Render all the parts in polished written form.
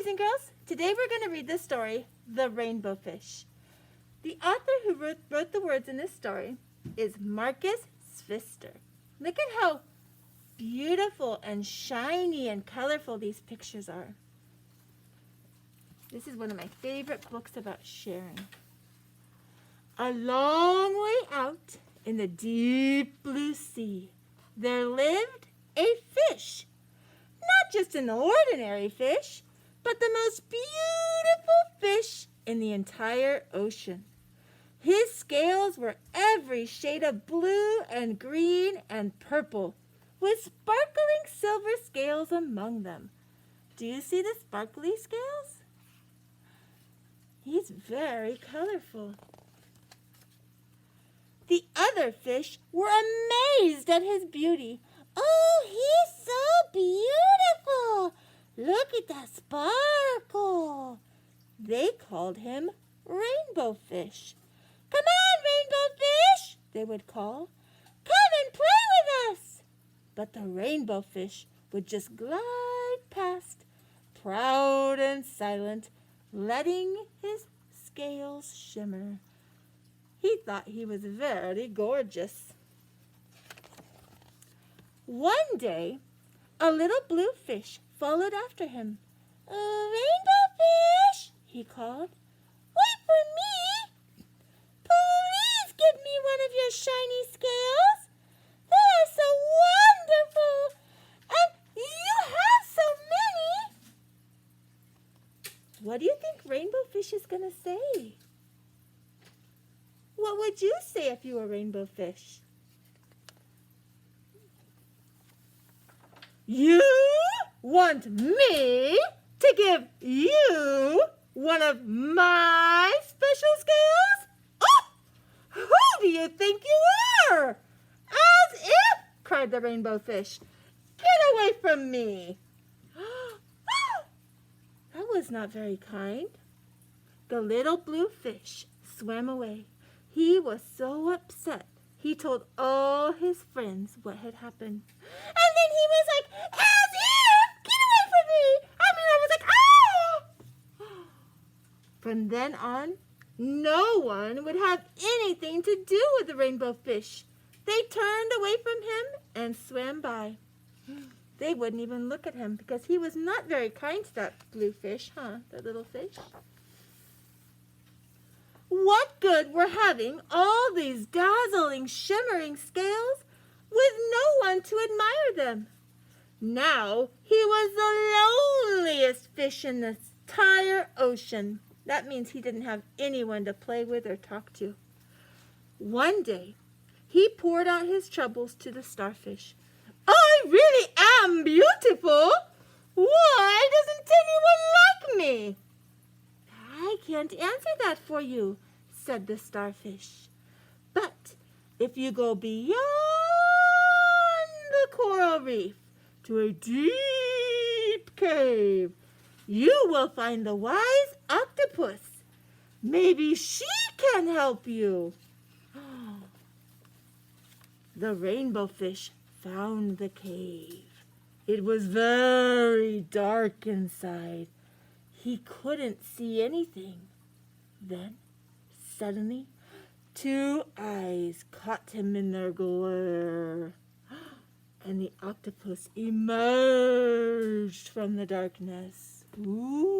and girls. Today we're going to read the story, The Rainbow Fish. The author who wrote the words in this story is Marcus Pfister. Look at how beautiful and shiny and colorful these pictures are. This is one of my favorite books about sharing. A long way out in the deep blue sea, there lived a fish. Not just an ordinary fish, but the most beautiful fish in the entire ocean. His scales were every shade of blue and green and purple, with sparkling silver scales among them. Do you see the sparkly scales? He's very colorful. The other fish were amazed at his beauty. Oh, he's so beautiful! Look at that sparkle! They called him Rainbow Fish. Come on, Rainbow Fish, they would call. Come and play with us. But the Rainbow Fish would just glide past, proud and silent, letting his scales shimmer. He thought he was very gorgeous. One day, a little blue fish followed after him. Rainbow Fish, he called. Wait for me. Please give me one of your shiny scales. They are so wonderful, and you have so many. What do you think Rainbow Fish is going to say? What would you say if you were Rainbow Fish? You want me to give you one of my special scales? Oh, who do you think you are? As if, cried the Rainbow Fish. Get away from me. That was not very kind. The little blue fish swam away. He was so upset, he told all his friends what had happened. And then he was like, as if, get away from me. I was like, ah! From then on, no one would have anything to do with the Rainbow Fish. They turned away from him and swam by. They wouldn't even look at him because he was not very kind to that blue fish, that little fish. What good were having all these dazzling, shimmering scales with no one to admire them? Now he was the loneliest fish in the entire ocean. That means he didn't have anyone to play with or talk to. One day, he poured out his troubles to the starfish. I really am beautiful. Why doesn't anyone like me? I can't answer that for you, said the starfish. But if you go beyond the coral reef to a deep cave, you will find the wise octopus. Maybe she can help you. The Rainbow Fish found the cave. It was very dark inside. He couldn't see anything. Then, suddenly, two eyes caught him in their glare, and the octopus emerged from the darkness. Ooh!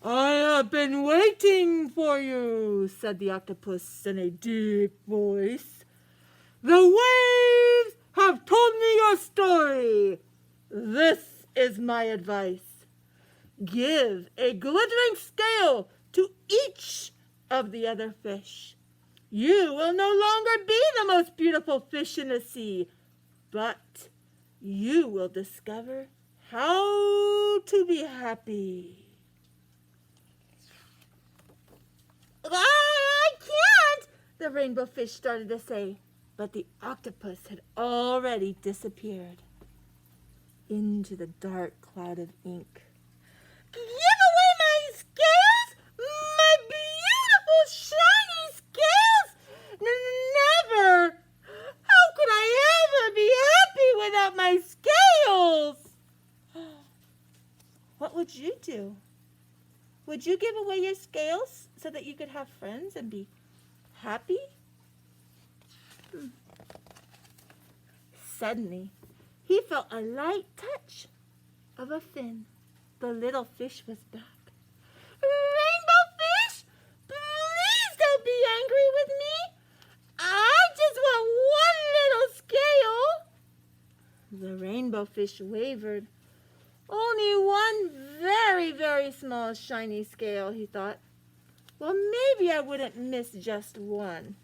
I have been waiting for you, said the octopus in a deep voice. The waves have told me your story. This is my advice. Give a glittering scale to each of the other fish. You will no longer be the most beautiful fish in the sea, but you will discover how to be happy. I can't, the Rainbow Fish started to say, but the octopus had already disappeared into the dark cloud of ink. Give away my scales? My beautiful shiny scales? Never! How could I ever be happy without my scales? would you do? Would you give away your scales so that you could have friends and be happy? Suddenly, he felt a light touch of a fin. The little fish was back. Rainbow fish, please don't be angry with me. I just want one little scale. The rainbow fish wavered. Only one very, very small shiny scale, he thought. Well, maybe I wouldn't miss just one.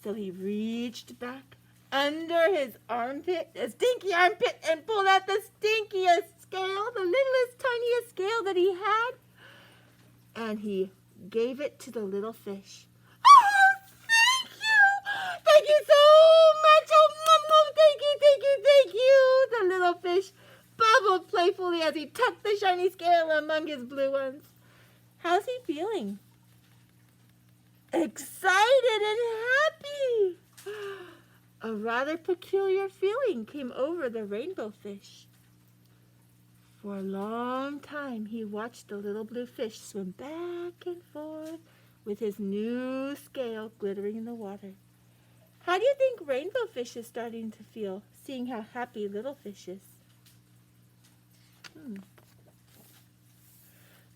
So he reached back under his armpit, a stinky armpit, and pulled out the stinkiest scale, the littlest, tiniest scale that he had. And he gave it to the little fish. Oh, thank you! Thank you so much! Oh, thank you, thank you, thank you! The little fish bubbled playfully as he tucked the shiny scale among his blue ones. How's he feeling? Excited and happy! A rather peculiar feeling came over the rainbow fish. For a long time he watched the little blue fish swim back and forth with his new scale glittering in the water. How do you think rainbow fish is starting to feel, seeing how happy little fish is?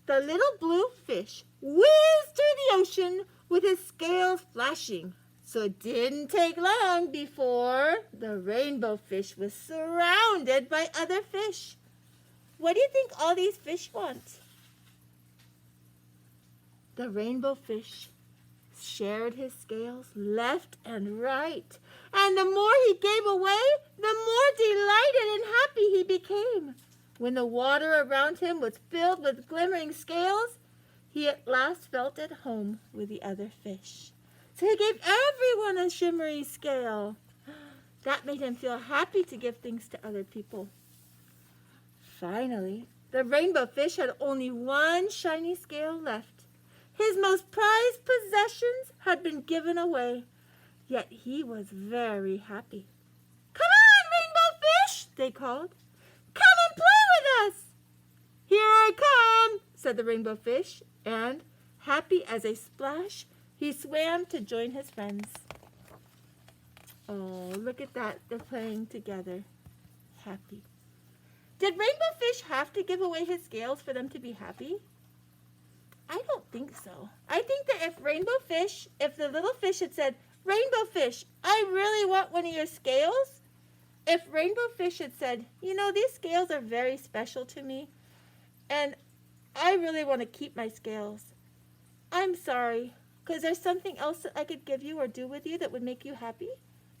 The little blue fish whizzed through the ocean with his scales flashing. So it didn't take long before the rainbow fish was surrounded by other fish. What do you think all these fish want? The rainbow fish shared his scales left and right. And the more he gave away, the more delighted and happy he became. When the water around him was filled with glimmering scales, he at last felt at home with the other fish. So he gave everyone a shimmery scale. That made him feel happy to give things to other people. Finally, the rainbow fish had only one shiny scale left. His most prized possessions had been given away, yet he was very happy. Come on, rainbow fish, they called. Come and play with us. Here I come, said the rainbow fish, and, happy as a splash, he swam to join his friends. Oh, look at that. They're playing together. Happy. Did rainbow fish have to give away his scales for them to be happy? I don't think so. I think that if the little fish had said, Rainbow fish, I really want one of your scales. If rainbow fish had said, you know, these scales are very special to me, and I really want to keep my scales. I'm sorry, because there's something else that I could give you or do with you that would make you happy.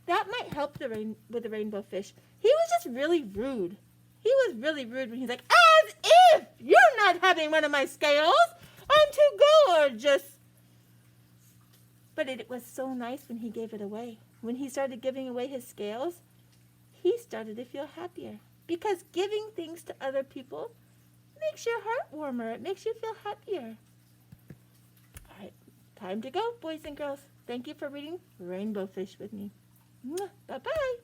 That might help with the rainbow fish. He was just really rude. He was really rude when he's like, as if you're not having one of my scales. I'm too gorgeous. But it was so nice when he gave it away. When he started giving away his scales, he started to feel happier. Because giving things to other people makes your heart warmer. It makes you feel happier. All right, time to go, boys and girls. Thank you for reading Rainbow Fish with me. Bye-bye.